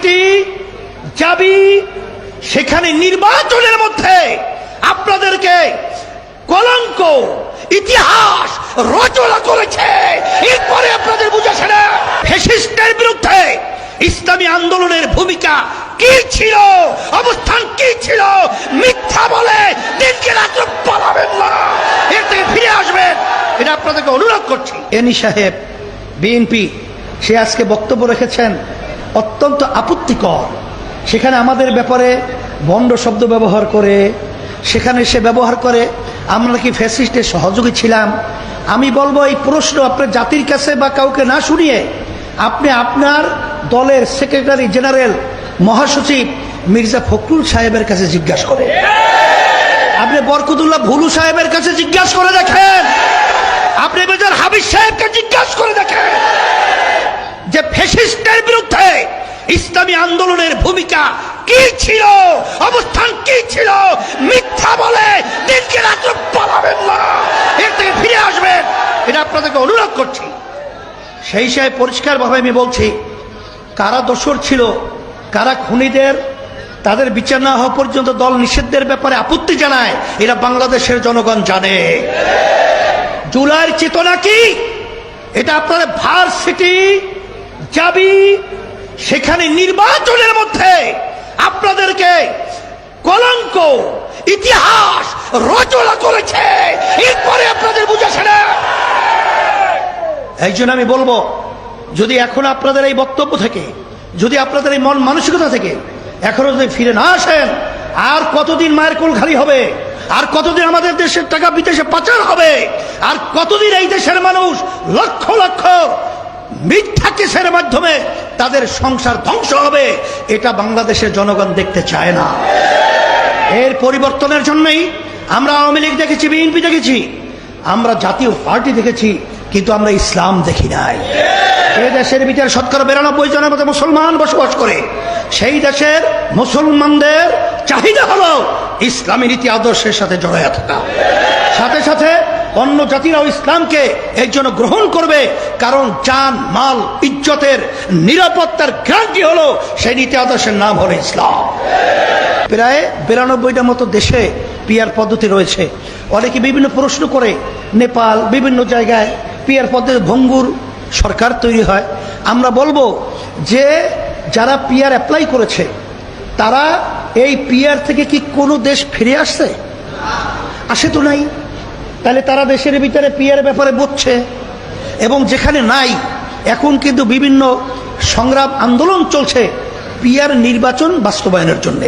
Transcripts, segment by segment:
City যাবি, সেখানে নির্বাচনের মধ্যে আপনাদেরকে কলঙ্ক ইতিহাস রচনা করেছে। এরপরে আপনাদের বুঝেছে না ফ্যাসিস্টের বিরুদ্ধে ইসলামী আন্দোলনের ভূমিকা কি ছিল, অবস্থান কি ছিল। মিথ্যা বলে দিনকে রাত্র পালাবেন না, এর থেকে ফিরে আসবেন, এটা আপনাদেরকে অনুরোধ করছি। এনি সাহেব বিএনপি, সে আজকে বক্তব্য রেখেছেন অত্যন্ত আপত্তিকর। সেখানে আমাদের ব্যাপারে ভণ্ড শব্দ ব্যবহার করে, সেখানে সে ব্যবহার করে আমরা কি ফ্যাসিস্টের সহযোগী ছিলাম। আমি বলবো এই প্রশ্ন আপনার জাতির কাছে বা কাউকে না শুনিয়ে আপনি আপনার দলের সেক্রেটারি জেনারেল মহাসচিব মির্জা ফখরুল সাহেবের কাছে জিজ্ঞাসা করেন, আপনি বরকতুল্লাহ ভুলু সাহেবের কাছে জিজ্ঞাসা করে দেখেন, আপনি মেজর হাবিব সাহেবকে জিজ্ঞাসা করে দেখেন যে ফ্যাসিস্টের বিরুদ্ধে ইসলামী আন্দোলনের ভূমিকা কি ছিল, অবস্থান কি ছিল। মিথ্যা বলে দিনকে রাত্র পালাবেন না, এর থেকে ফিরে আসবেন, এটা আপনাদেরকে অনুরোধ করছি। সেই সাহেব পরিষ্কারভাবে আমি বলছি, কারা দোষর ছিল, কারা খুনিদের, তাদের বিচার না হওয়া পর্যন্ত দল নিষিদ্ধের ব্যাপারে আপত্তি জানায়, এরা বাংলাদেশের জনগণ জানে। জুলাইয়ের চেতনা কি, এটা আপনারা ভার্সিটি যাবি, সেখানে নির্বাচনের মধ্যে আপনাদেরকে কলঙ্ক ইতিহাস রচনা করেছে। এরপরে আপনাদের বুঝেছে না। এই জন্য আমি বলবো, যদি এখন আপনাদের এই বক্তব্য থেকে, যদি আপনাদের এই মন মানসিকতা থেকে এখনো যদি ফিরে না আসেন, আর কতদিন মায়ের কোল খালি হবে, আর কতদিন আমাদের দেশের টাকা বিদেশে পাচার হবে, আর কতদিন এই দেশের মানুষ লক্ষ লক্ষ মিথ্যা কেসের মাধ্যমে তাদের সংসার ধ্বংস হবে, এটা বাংলাদেশের জনগণ দেখতে চায় না। এর পরিবর্তনের জন্যই আমরা আওয়ামী লীগ দেখেছি, বিএনপি দেখেছি, আমরা জাতীয় পার্টি দেখেছি, কিন্তু আমরা ইসলাম দেখি নাই। এই দেশের ভিতরে ৯২% মতো মুসলমান বসবাস করে, সেই দেশের মুসলমানদের চাহিদা হলো ইসলামী নীতি আদর্শের সাথে জড়ায় থাকা, সাথে সাথে অন্য জাতিরাও ইসলামকে এই জন্য গ্রহণ করবে, কারণ জান মাল ইজ্জতের নিরাপত্তার গ্যারান্টি হলো সেই নীতি আদর্শের নাম হলো ইসলাম। প্রায় ৯২টা মতো দেশে পিআর পদ্ধতি রয়েছে। অনেকে বিভিন্ন প্রশ্ন করে, নেপাল বিভিন্ন জায়গায় পিআর পদ্ধতি ভঙ্গুর সরকার তৈরি হয়। আমরা বলবো যে যারা পিআর অ্যাপ্লাই করেছে, তারা এই পিআর থেকে কি কোনো দেশ ফিরে আসছে? আসে তো নাই। তাহলে তারা দেশের ভিতরে পিআর ব্যাপারে বুঝছে, এবং যেখানে নাই, এখন কিন্তু বিভিন্ন সংগ্রাম আন্দোলন চলছে পিআর নির্বাচন বাস্তবায়নের জন্য।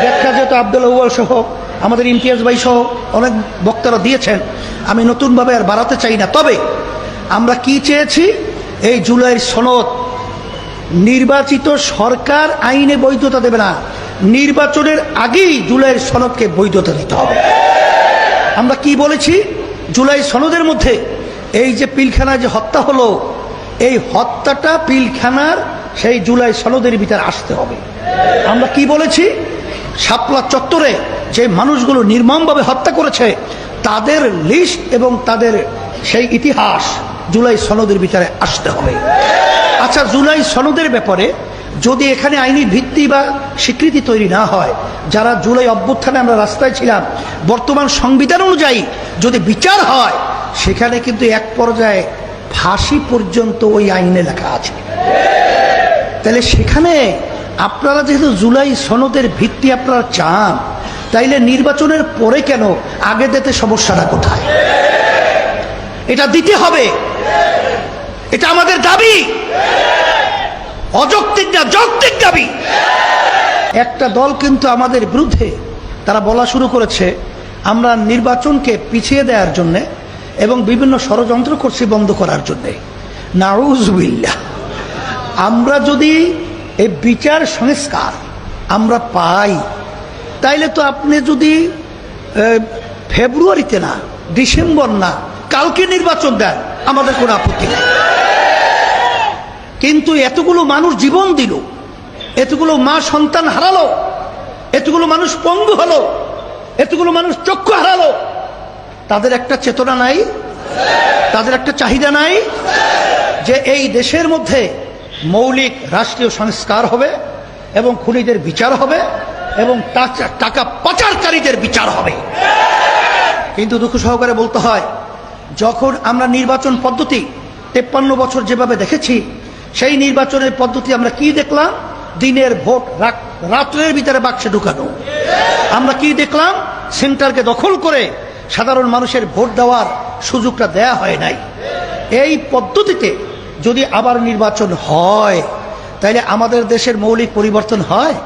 ব্যাখ্যা যেহেতু আব্দুল আউয়াল সহ আমাদের ইমতিয়াজ ভাই সহ অনেক বক্তারা দিয়েছেন, আমি নতুনভাবে আর বাড়াতে চাই না। তবে আমরা কি চেয়েছি, এই জুলাইয়ের সনদ নির্বাচিত সরকার আইনে বৈধতা দেবে না, নির্বাচনের আগেই জুলাইয়ের সনদকে বৈধতা দিতে হবে। আমরা কি বলেছি, জুলাই সনদের মধ্যে এই যে পিলখানা যে হত্যা হলো, এই হত্যাটা পিলখানার সেই জুলাই সনদের ভিতরে আসতে হবে। আমরা কি বলেছি, শাপলা চত্বরে যে মানুষগুলো নির্মমভাবে হত্যা করেছে তাদের লিস্ট এবং তাদের সেই ইতিহাস জুলাই সনদের ভিতরে আসতে হবে। আচ্ছা, জুলাই সনদের ব্যাপারে যদি এখানে আইনি ভিত্তি বা স্বীকৃতি তৈরি না হয়, যারা জুলাই অভ্যুত্থানে আমরা রাস্তায় ছিলাম, বর্তমান সংবিধান অনুযায়ী যদি বিচার হয়, সেখানে কিন্তু এক পর্যায়ে ফাঁসি পর্যন্ত ওই আইনে লেখা আছে। তাহলে সেখানে আপনারা যেহেতু জুলাই সনদের ভিত্তি আপনারা চান, তাইলে নির্বাচনের পরে কেন আগে দিতে সমস্যাটা কোথায়? এটা দিতে হবে, এটা আমাদের দাবি, অযৌক্তিক না, যৌক্তিক দাবি। একটা দল কিন্তু আমাদের বিরুদ্ধে তারা বলা শুরু করেছে আমরা নির্বাচনকে পিছিয়ে দেওয়ার জন্য এবং বিভিন্ন ষড়যন্ত্র করছি বন্ধ করার জন্য। নাউজুবিল্লাহ। আমরা যদি এই বিচার সংস্কার আমরা পাই, তাইলে তো আপনি যদি ফেব্রুয়ারিতে না, ডিসেম্বর না, কালকে নির্বাচন দেন, আমাদের কোনো আপত্তি নেই। কিন্তু এতগুলো মানুষ জীবন দিল, এতগুলো মা সন্তান হারালো, এতগুলো মানুষ পঙ্গু হলো, এতগুলো মানুষ চক্ষু হারালো, তাদের একটা চেতনা নাই, তাদের একটা চাহিদা নাই যে এই দেশের মধ্যে মৌলিক রাষ্ট্রীয় সংস্কার হবে, এবং খুনিদের বিচার হবে এবং টাকা পাচারকারীদের বিচার হবে। কিন্তু দুঃখ সহকারে বলতে হয়, যখন আমরা নির্বাচন পদ্ধতি 53 বছর যেভাবে দেখেছি, সেই নির্বাচনের পদ্ধতি আমরা কি দেখলাম? দিনের ভোট রাত্রের ভিতরে বাক্সে ঢুকানো। আমরা কি দেখলাম? সেন্টারকে দখল করে সাধারণ মানুষের ভোট দেওয়ার সুযোগটা দেয়া হয় নাই। এই পদ্ধতিতে যদি আবার নির্বাচন হয়, তাহলে আমাদের দেশের মৌলিক পরিবর্তন হয়?